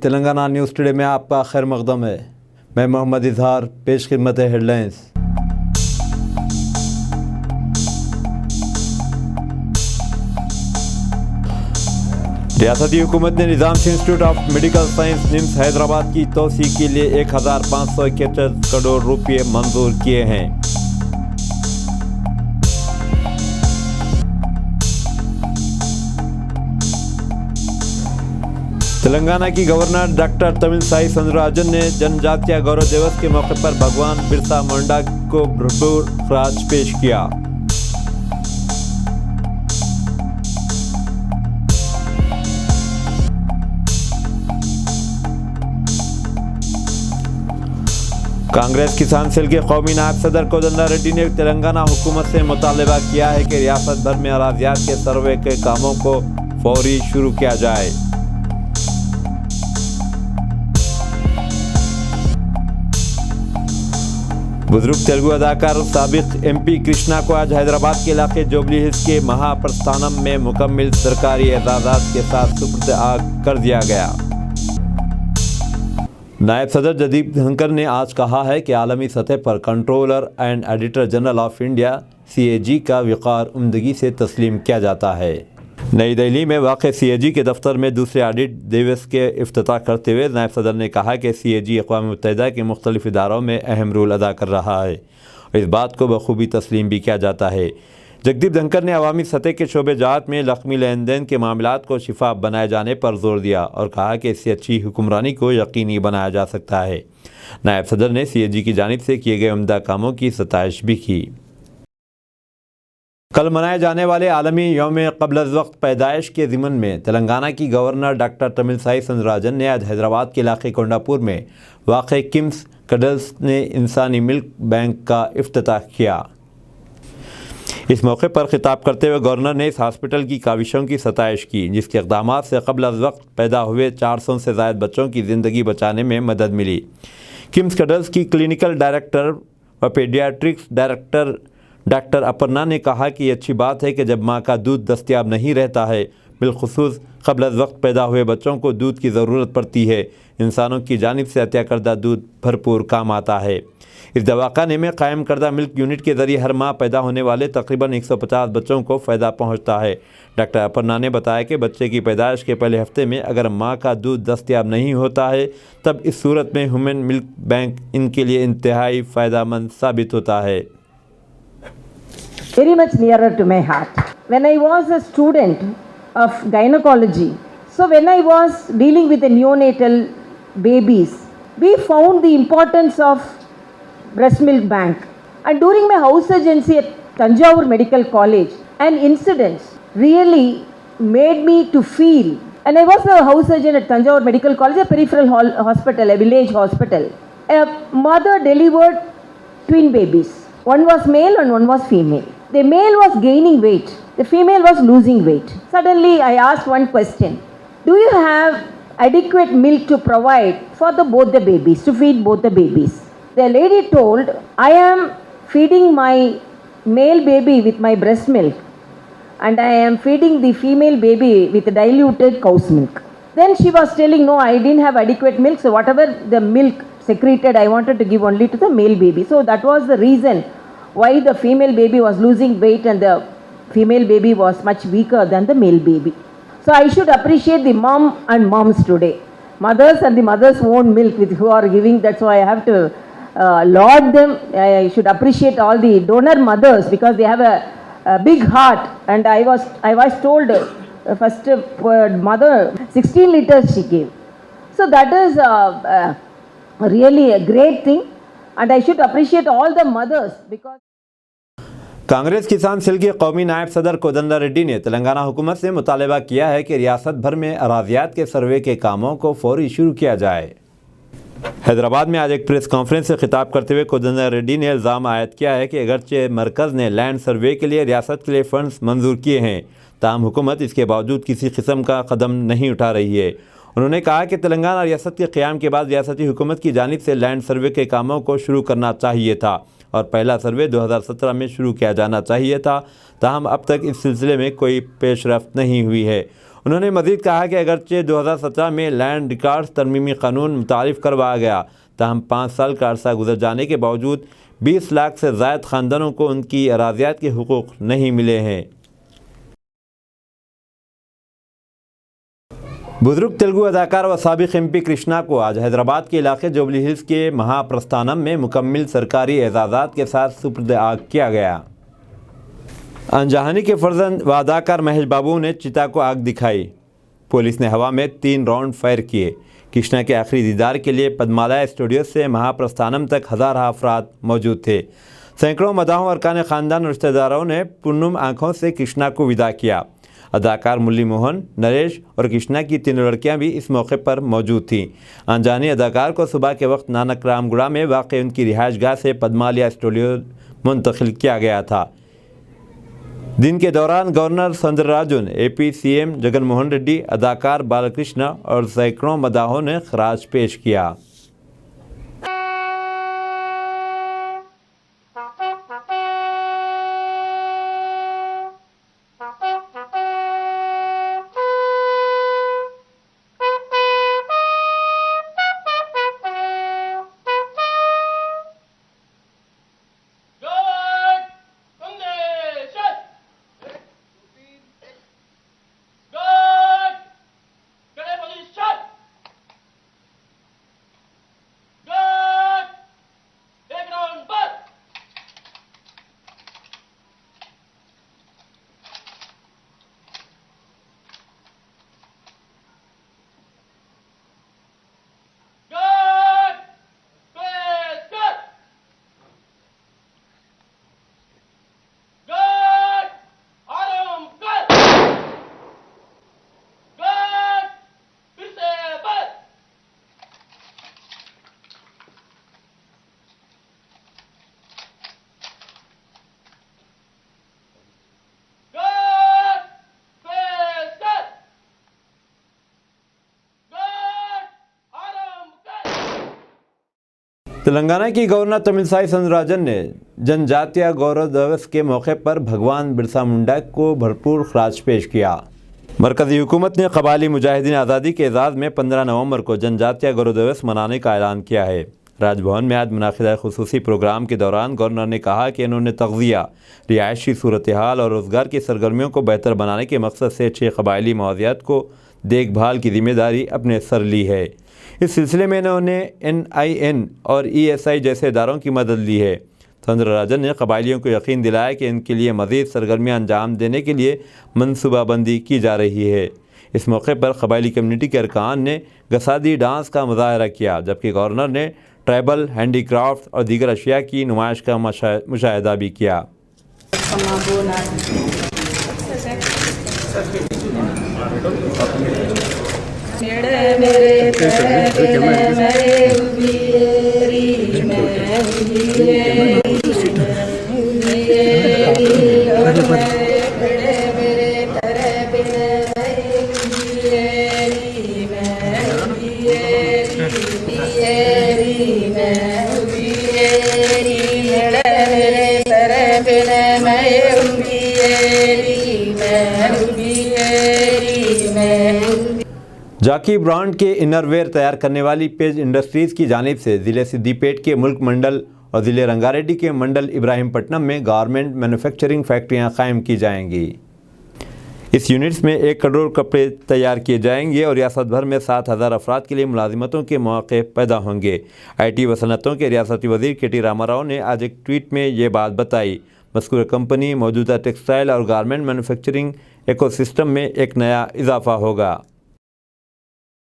Telangana news today میں آپ کا خیر مقدم ہے۔ میں محمد اظہار، پیش خدمت ہیڈ لائنز۔ ریاستی حکومت نے Nizam Institute of Medical Science NIMS Hyderabad کی توسیع کے لیے 1571 کروڑ روپے منظور کیے ہیں۔ تلنگانہ کی گورنر ڈاکٹر تملسائی سوندرراجن نے جن جاتیہ گورو دیوس کے موقع پر بھگوان برسا منڈا کو بھرپور خراج پیش کیا۔ کانگریس کسان سیل کے قومی نائب صدر کودنڈا ریڈی نے تلنگانہ حکومت سے مطالبہ کیا ہے کہ ریاست بھر میں اراضیات کے سروے کے کاموں کو فوری شروع کیا جائے۔ بزرگ تیلگو اداکار سابق ایم پی کرشنا کو آج حیدرآباد کے علاقے جوبلی ہلز کے مہا پرستھانم میں مکمل سرکاری اعزازات کے ساتھ سپرد کر دیا گیا۔ نائب صدر جگدیپ دھنکر نے آج کہا ہے کہ عالمی سطح پر Controller and Auditor General of India CAG کا وقار عمدگی سے تسلیم کیا جاتا ہے۔ نئی دہلی میں واقع CAG کے دفتر میں دوسرے آڈٹ دیوس کے افتتاح کرتے ہوئے نائب صدر نے کہا کہ CAG اقوام متحدہ کے مختلف اداروں میں اہم رول ادا کر رہا ہے اور اس بات کو بخوبی تسلیم بھی کیا جاتا ہے۔ جگدیپ دھنکر نے عوامی سطح کے شعبہ جات میں لقمی لین دین کے معاملات کو شفاف بنائے جانے پر زور دیا اور کہا کہ اس سے اچھی حکمرانی کو یقینی بنایا جا سکتا ہے۔ نائب صدر نے CAG کی جانب سے کیے گئے عمدہ کاموں کی ستائش بھی کی۔ کل منائے جانے والے عالمی یوم قبل از وقت پیدائش کے ضمن میں تلنگانہ کی گورنر ڈاکٹر تملسائی سوندرراجن نے آج حیدرآباد کے علاقے کونڈاپور میں واقع کمس کڈلز نے انسانی ملک بینک کا افتتاح کیا۔ اس موقع پر خطاب کرتے ہوئے گورنر نے اس ہاسپٹل کی کاوشوں کی ستائش کی، جس کے اقدامات سے قبل از وقت پیدا ہوئے 400 سے زائد بچوں کی زندگی بچانے میں مدد ملی۔ کمس کڈلز کی کلینکل ڈائریکٹر و پیڈیاٹرکس ڈائریکٹر ڈاکٹر اپرنا نے کہا کہ یہ اچھی بات ہے کہ جب ماں کا دودھ دستیاب نہیں رہتا ہے، بالخصوص قبل از وقت پیدا ہوئے بچوں کو دودھ کی ضرورت پڑتی ہے، انسانوں کی جانب سے عطیہ کردہ دودھ بھرپور کام آتا ہے۔ اس دواخانے میں قائم کردہ ملک یونٹ کے ذریعے ہر ماہ پیدا ہونے والے تقریباً 150 بچوں کو فائدہ پہنچتا ہے۔ ڈاکٹر اپرنا نے بتایا کہ بچے کی پیدائش کے پہلے ہفتے میں اگر ماں کا دودھ دستیاب نہیں ہوتا ہے تب اس صورت میں ہیومن ملک بینک ان کے لیے انتہائی فائدہ مند ثابت ہوتا ہے۔ Very much nearer to my heart. When I was a student of gynecology, so when I was dealing with the neonatal babies, we found the importance of breast milk bank. And during my house surgency at Tanjavur Medical College, an incident really made me to feel. And I was a house surgeon at Tanjavur Medical College, a peripheral hospital, a village hospital. A mother delivered twin babies. One was male and one was female. The male was gaining weight. The female was losing weight. Suddenly I asked one question. Do you have adequate milk to provide for both the babies, to feed both the babies? The lady told, I am feeding my male baby with my breast milk and I am feeding the female baby with diluted cow's milk. Then she was telling, no, I didn't have adequate milk, so whatever the milk secreted, I wanted to give only to the male baby. So that was the reason why the female baby was losing weight and the female baby was much weaker than the male baby. So I should appreciate the mom and moms today. Mothers and the mothers' own milk with who are giving, that's why I have to laud them. I should appreciate all the donor mothers because they have a big heart. And I was told first mother 16 liters she gave. So that is really a great thing. And I should appreciate all the mothers because Congress کسان cell کے قومی نائب صدر Kodanda ready نے تلنگانہ حکومت سے مطالبہ کیا ہے کہ ریاست بھر میں اراضیات کے سروے کے کاموں کو فوری شروع کیا جائے۔ حیدرآباد میں آج ایک پریس کانفرنس سے خطاب کرتے ہوئے کودنڈا ریڈی نے الزام عائد کیا ہے کہ اگرچہ مرکز نے لینڈ سروے کے لیے ریاست کے لیے فنڈز منظور کیے ہیں، تاہم حکومت اس کے باوجود کسی قسم کا قدم نہیں اٹھا رہی ہے۔ انہوں نے کہا کہ تلنگانہ ریاست کے قیام کے بعد ریاستی حکومت کی جانب سے لینڈ سروے کے کاموں کو شروع کرنا چاہیے تھا اور پہلا سروے 2017 میں شروع کیا جانا چاہیے تھا، تاہم اب تک اس سلسلے میں کوئی پیش رفت نہیں ہوئی ہے۔ انہوں نے مزید کہا کہ اگرچہ 2017 میں لینڈ ریکارڈز ترمیمی قانون متعارف کروایا گیا، تاہم 5 سال کا عرصہ گزر جانے کے باوجود 20 لاکھ سے زائد خاندانوں کو ان کی اراضیات کے حقوق نہیں ملے ہیں۔ بزرگ تیلگو اداکار و سابق ایم پی کرشنا کو آج حیدرآباد کے علاقے جوبلی ہلز کے مہا پرستھانم میں مکمل سرکاری اعزازات کے ساتھ سپرد آگ کیا گیا۔ انجہانی کے فرزند و اداکار مہیش بابو نے چتا کو آگ دکھائی۔ پولیس نے ہوا میں 3 راؤنڈ فائر کیے۔ کرشنا کے آخری دیدار کے لیے پدمالیہ اسٹوڈیو سے مہا پرستھانم تک ہزارہ افراد موجود تھے۔ سینکڑوں مداحوں، ارکان خاندان اور رشتہ داروں نے پرنم آنکھوں سے کرشنا کو وداع کیا۔ اداکار ملی موہن، نریش اور کرشنا کی 3 لڑکیاں بھی اس موقع پر موجود تھیں۔ انجانی اداکار کو صبح کے وقت نانک رام گڑھا میں واقع ان کی رہائش گاہ سے پدمالیہ اسٹوڈیو منتقل کیا گیا تھا۔ دن کے دوران governor Soundararajan, A P C M Jagan Mohan Reddy, اداکار بالاکرشنا اور سینکڑوں مداحوں نے خراج پیش کیا۔ تلنگانہ کی گورنر تمل سائی سوندرراجن نے جن جاتیہ گورو دیوس کے موقع پر بھگوان برسا منڈا کو بھرپور خراج پیش کیا۔ مرکزی حکومت نے قبائلی مجاہدین آزادی کے اعزاز میں 15 نومبر کو جن جاتیہ گورو دیوس منانے کا اعلان کیا ہے۔ راج بھون میں آج منعقدہ خصوصی پروگرام کے دوران گورنر نے کہا کہ انہوں نے تغذیہ، رہائشی صورتحال اور روزگار کی سرگرمیوں کو بہتر بنانے کے مقصد سے 6 قبائلی موضوعات کو دیکھ بھال کی ذمہ داری اپنے سر لی ہے۔ اس سلسلے میں انہوں نے NIN اور ESI جیسے اداروں کی مدد لی ہے۔ سوندرراجن نے قبائلیوں کو یقین دلایا کہ ان کے لیے مزید سرگرمیاں انجام دینے کے لیے منصوبہ بندی کی جا رہی ہے۔ اس موقع پر قبائلی کمیونٹی کے ارکان نے گسادی ڈانس کا مظاہرہ کیا، جبکہ گورنر نے ٹرائبل ہینڈی کرافٹ اور دیگر اشیاء کی نمائش کا مشاہدہ بھی کیا۔ جاکی برانڈ کے انر ویئر تیار کرنے والی پیج انڈسٹریز کی جانب سے ضلع سدی پیٹ کے ملک منڈل اور ضلع رنگا ریڈی کے منڈل ابراہیم پٹنم میں گارمنٹ مینوفیکچرنگ فیکٹریاں قائم کی جائیں گی۔ اس یونٹس میں 1 کروڑ کپڑے تیار کیے جائیں گے اور ریاست بھر میں 7,000 افراد کے لیے ملازمتوں کے مواقع پیدا ہوں گے۔ IT و صنعتوں کے ریاستی وزیر KT راما راؤ نے آج ایک ٹویٹ میں یہ بات بتائی۔ مذکورہ کمپنی موجودہ ٹیکسٹائل اور گارمنٹ مینوفیکچرنگ ایکو سسٹم میں ایک نیا اضافہ ہوگا۔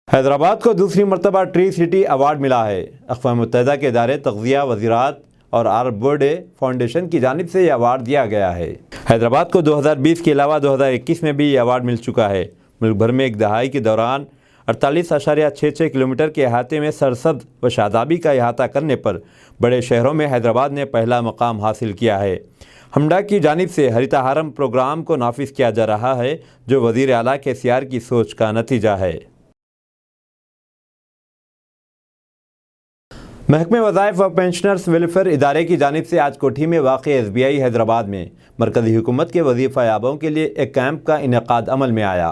حیدرآباد کو دوسری مرتبہ ٹری سٹی ایوارڈ ملا ہے۔ اقوام متحدہ کے ادارے تغذیہ، وزارت اور آربورڈے فاؤنڈیشن کی جانب سے یہ ایوارڈ دیا گیا ہے۔ حیدرآباد کو 2020 کے علاوہ 2021 میں بھی یہ ایوارڈ مل چکا ہے۔ ملک بھر میں ایک دہائی کے دوران 48.66 کلومیٹر کے احاطے میں سرسبز و شادابی کا احاطہ کرنے پر بڑے شہروں میں حیدرآباد نے پہلا مقام حاصل کیا ہے۔ ہمڈا کی جانب سے ہریتا ہارم پروگرام کو نافذ کیا جا رہا ہے، جو وزیر اعلیٰ KCR کی سوچ کا نتیجہ ہے۔ محکمہ وظائف و پینشنرز ویلفیئر ادارے کی جانب سے آج کوٹھی میں واقع SBI حیدرآباد میں مرکزی حکومت کے وظیفہ یابوں کے لیے ایک کیمپ کا انعقاد عمل میں آیا۔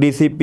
DCCB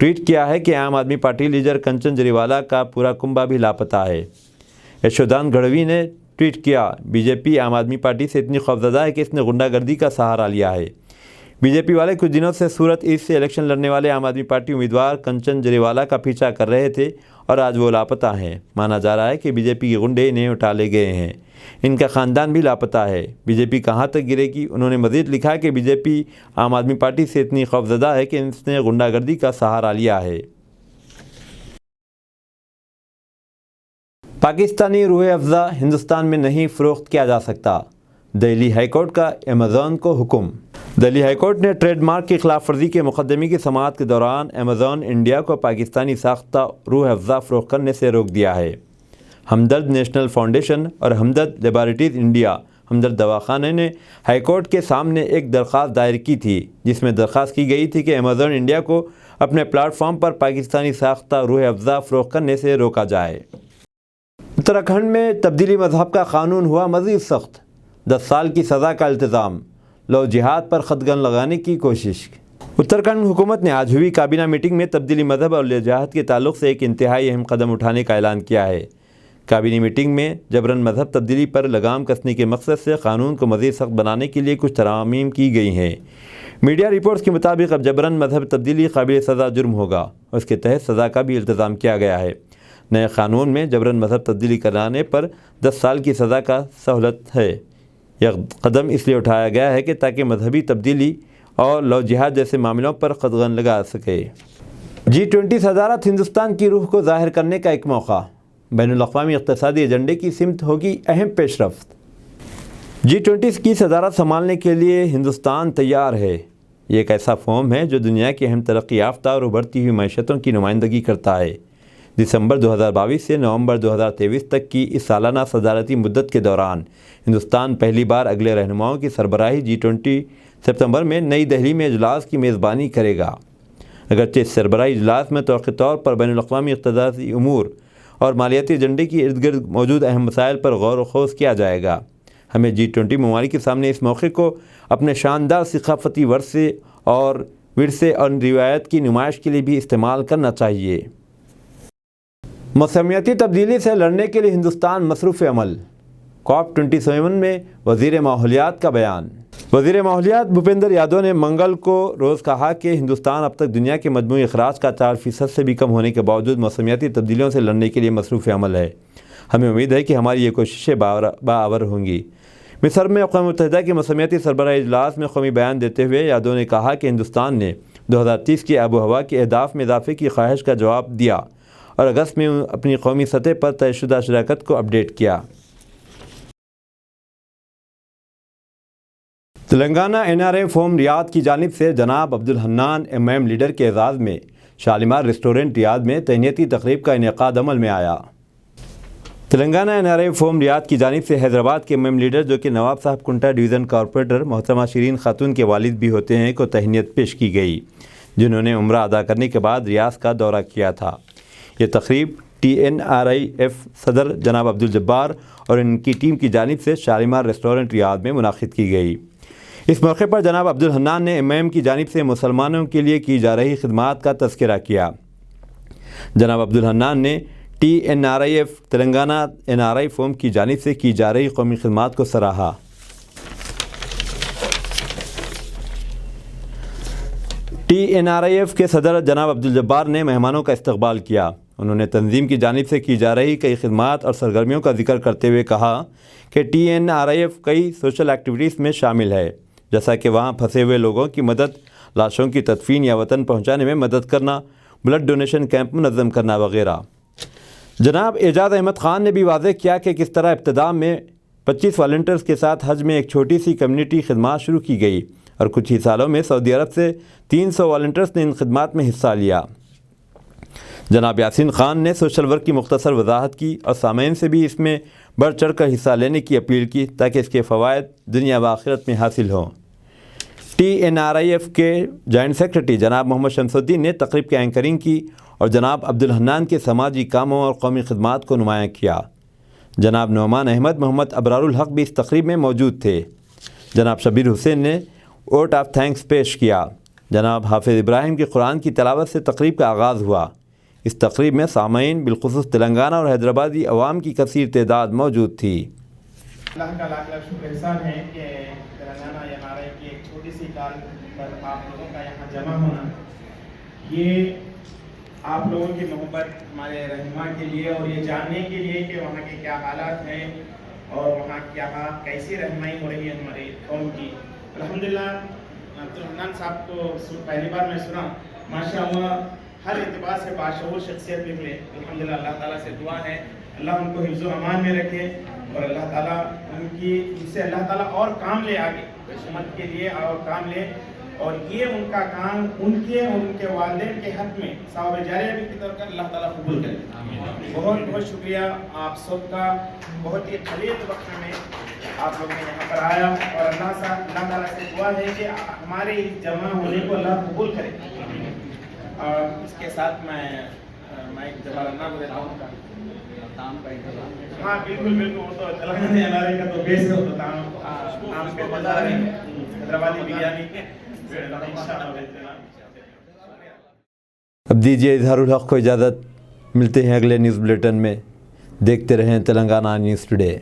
ٹویٹ کیا ہے کہ عام آدمی پارٹی لیڈر کنچن جریوالا کا پورا کنبہ بھی لاپتہ ہے۔ یشودان گڑھوی نے ٹویٹ کیا، بی جے پی عام آدمی پارٹی سے اتنی خوفزدہ ہے کہ اس نے غنڈہ گردی کا سہارا لیا ہے۔ بی جے پی والے کچھ دنوں سے سورت ایسٹ سے الیکشن لڑنے والے عام آدمی پارٹی امیدوار کنچن جریوالا کا پیچھا کر رہے تھے اور آج وہ لاپتہ ہیں۔ مانا جا رہا ہے کہ بی جے پی کے غنڈے انہیں اٹھا لے گئے ہیں۔ ان کا خاندان بھی لاپتہ ہے۔ بی جے پی کہاں تک گرے گی؟ انہوں نے مزید لکھا کہ بی جے پی عام آدمی پارٹی سے اتنی خوفزدہ ہے کہ اس نے غنڈہ گردی کا سہارا لیا ہے۔ پاکستانی روح افزا ہندوستان میں نہیں فروخت کیا جا سکتا، دہلی ہائی کورٹ کا ایمیزون کو حکم۔ دہلی ہائی کورٹ نے ٹریڈ مارک کی خلاف ورزی کے مقدمے کی سماعت کے دوران ایمیزون انڈیا کو پاکستانی ساختہ روح افزا فروخت کرنے سے روک دیا ہے۔ ہمدرد نیشنل فاؤنڈیشن اور ہمدرد لیبارٹریز انڈیا ہمدرد دواخانے نے ہائی کورٹ کے سامنے ایک درخواست دائر کی تھی، جس میں درخواست کی گئی تھی کہ ایمیزون انڈیا کو اپنے پلیٹ فارم پر پاکستانی ساختہ روح افزا فروخت کرنے سے روکا جائے۔ اتراکھنڈ میں تبدیلی مذہب کا قانون ہوا مزید سخت، 10 سال کی سزا کا التزام، لو جہاد پر خطگن لگانے کی کوشش۔ اتراکھنڈ حکومت نے آج ہوئی کابینہ میٹنگ میں تبدیلی مذہب اور لو جہاد کے تعلق سے ایک انتہائی اہم قدم اٹھانے کا اعلان کیا ہے۔ کابینہ میٹنگ میں جبراً مذہب تبدیلی پر لگام کسنے کے مقصد سے قانون کو مزید سخت بنانے کے لیے کچھ ترامیم کی گئی ہیں۔ میڈیا رپورٹس کے مطابق اب جبراً مذہب تبدیلی قابل سزا جرم ہوگا، اس کے تحت سزا کا بھی التزام کیا گیا ہے۔ نئے قانون میں جبراً مذہب تبدیلی کرانے پر 10 سال کی سزا کا سہولت ہے۔ یہ قدم اس لیے اٹھایا گیا ہے کہ تاکہ مذہبی تبدیلی اور لو جہاد جیسے معاملوں پر قدغن لگا سکے۔ G20 صدارت ہندوستان کی روح کو ظاہر کرنے کا ایک موقع، بین الاقوامی اقتصادی ایجنڈے کی سمت ہوگی اہم پیش رفت۔ G20 کی صدارت سنبھالنے کے لیے ہندوستان تیار ہے۔ یہ ایک ایسا فورم ہے جو دنیا کی اہم ترقی یافتہ اور ابھرتی ہوئی معیشتوں کی نمائندگی کرتا ہے۔ دسمبر 2022 سے نومبر 2023 تک کی اس سالانہ صدارتی مدت کے دوران ہندوستان پہلی بار اگلے رہنماؤں کی سربراہی G20 ستمبر میں نئی دہلی میں اجلاس کی میزبانی کرے گا۔ اگرچہ اس سربراہی اجلاس میں توقعی طور پر بین الاقوامی اقتصادی امور اور مالیاتی ایجنڈے کی ارد گرد موجود اہم مسائل پر غور و خوض کیا جائے گا، ہمیں G20 ممالک کے سامنے اس موقع کو اپنے شاندار ثقافتی ورثے اور روایت کی نمائش کے لیے بھی استعمال کرنا چاہیے۔ موسمیاتی تبدیلی سے لڑنے کے لیے ہندوستان مصروف عمل، COP27 میں وزیر ماحولیات کا بیان۔ وزیر ماحولیات بھوپیندر یادو نے منگل کو روز کہا کہ ہندوستان اب تک دنیا کے مجموعی اخراج کا 4% سے بھی کم ہونے کے باوجود موسمیاتی تبدیلیوں سے لڑنے کے لیے مصروف عمل ہے۔ ہمیں امید ہے کہ ہماری یہ کوششیں باور ہوں گی۔ مصر میں اقوام متحدہ کے موسمیاتی سربراہی اجلاس میں قومی بیان دیتے ہوئے یادو نے کہا کہ ہندوستان نے 2030 کی آب و ہوا کے اہداف میں اضافے کی خواہش کا جواب دیا اور اگست میں اپنی قومی سطح پر طے شدہ شراکت کو اپڈیٹ کیا۔ تلنگانہ NRA فورم ریاض کی جانب سے جناب عبدالحنان MM لیڈر کے اعزاز میں شالیمار ریسٹورنٹ ریاض میں تہنیتی تقریب کا انعقاد عمل میں آیا۔ تلنگانہ NRA فورم ریاض کی جانب سے حیدرآباد کے MM لیڈر جو کہ نواب صاحب کنٹا ڈویژن کارپوریٹر محترمہ شیرین خاتون کے والد بھی ہوتے ہیں کو تہنیت پیش کی گئی، جنہوں نے عمرہ ادا کرنے کے بعد ریاض کا دورہ کیا تھا۔ یہ تقریب TNRIF صدر جناب عبدالجبار اور ان کی ٹیم کی جانب سے شالیمار ریسٹورنٹ ریاض میں منعقد کی گئی۔ اس موقع پر جناب عبدالحنان نے MM کی جانب سے مسلمانوں کے لیے کی جا رہی خدمات کا تذکرہ کیا۔ جناب عبدالحنان نے TNRIF تلنگانہ NRI فورم کی جانب سے کی جا رہی قومی خدمات کو سراہا۔ TNRIF کے صدر جناب عبدالجبار نے مہمانوں کا استقبال کیا۔ انہوں نے تنظیم کی جانب سے کی جا رہی کئی خدمات اور سرگرمیوں کا ذکر کرتے ہوئے کہا کہ TNRIF کئی سوشل ایکٹیویٹیز میں شامل ہے، جیسا کہ وہاں پھنسے ہوئے لوگوں کی مدد، لاشوں کی تدفین یا وطن پہنچانے میں مدد کرنا، بلڈ ڈونیشن کیمپ منظم کرنا وغیرہ۔ جناب اعجاز احمد خان نے بھی واضح کیا کہ کس طرح ابتدا میں 25 والنٹیئرز کے ساتھ حج میں ایک چھوٹی سی کمیونٹی خدمات شروع کی گئی اور کچھ ہی سالوں میں سعودی عرب سے 300 والنٹیئرز نے ان خدمات میں حصہ لیا۔ جناب یاسین خان نے سوشل ورک کی مختصر وضاحت کی اور سامعین سے بھی اس میں بڑھ چڑھ کر حصہ لینے کی اپیل کی تاکہ اس کے فوائد دنیا و آخرت میں حاصل ہوں۔ TNRIF کے جوائنٹ سیکرٹری جناب محمد شمس الدین نے تقریب کی اینکرنگ کی اور جناب عبدالحنان کے سماجی کاموں اور قومی خدمات کو نمایاں کیا۔ جناب نعمان احمد محمد ابرار الحق بھی اس تقریب میں موجود تھے۔ جناب شبیر حسین نے ووٹ آف تھینکس پیش کیا۔ جناب حافظ ابراہیم کی قرآن کی تلاوت سے تقریب کا آغاز ہوا۔ اس تقریب میں سامعین بالخصوص تلنگانہ اور حیدرآبادی عوام کی کثیر تعداد موجود تھی۔ اللہ کا لاکھ لاکھ شکر احسان ہے کہ تلنگانہ NRI کی ایک چھوٹی سی کال پر آپ لوگوں کا یہاں جمع ہونا، یہ آپ لوگوں کی محبت ہمارے رہنما کے لیے اور یہ جاننے کے لیے کہ وہاں کے کیا حالات ہیں اور وہاں کیسی رہنمائی ہو رہی ہے ہماری قوم کی۔ الحمدللہ عبدالرحمن صاحب کو پہلی بار میں سنا، ماشاءاللہ ہر اعتبار سے باشعور شخصیت نکلے۔ الحمدللہ اللہ تعالیٰ سے دعا ہے اللہ ان کو حفظ و امان میں رکھے اور اللہ تعالیٰ ان سے اللہ تعالیٰ اور کام لے آگے امت کے لیے اور کام لے، اور یہ ان کا کام ان کے اور ان کے والدین کے حق میں ثواب جاریہ بھی کی طور پر اللہ تعالیٰ قبول کرے۔ بہت بہت شکریہ آپ سب کا، بہت ہی قلیل وقت میں آپ لوگ نے یہاں پر آیا، اور اللہ تعالیٰ سے دعا ہے کہ ہمارے جمع ہونے کو اللہ قبول کرے۔ اور اس کے ساتھ میں جبال اللہ کو دیتا ہوں۔ ہاں بالکل بالکل، وہ تو تلنگانہ NRI کا تو بیس ہے، وہ تو تام کے بازار ہے، حیدرآبادی بریانی۔ اب دیجیے اظہار الحق کو اجازت، ملتے ہیں اگلے نیوز بلیٹن میں۔ دیکھتے رہیں تلنگانہ نیوز ٹوڈے۔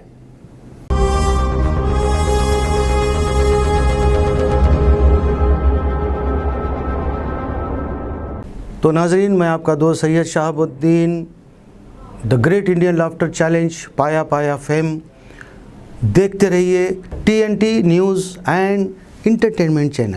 تو ناظرین، میں آپ کا دوست سید شہاب الدین، the great Indian laughter challenge پایا پایا فیم۔ دیکھتے رہیے TNT news and entertainment channel.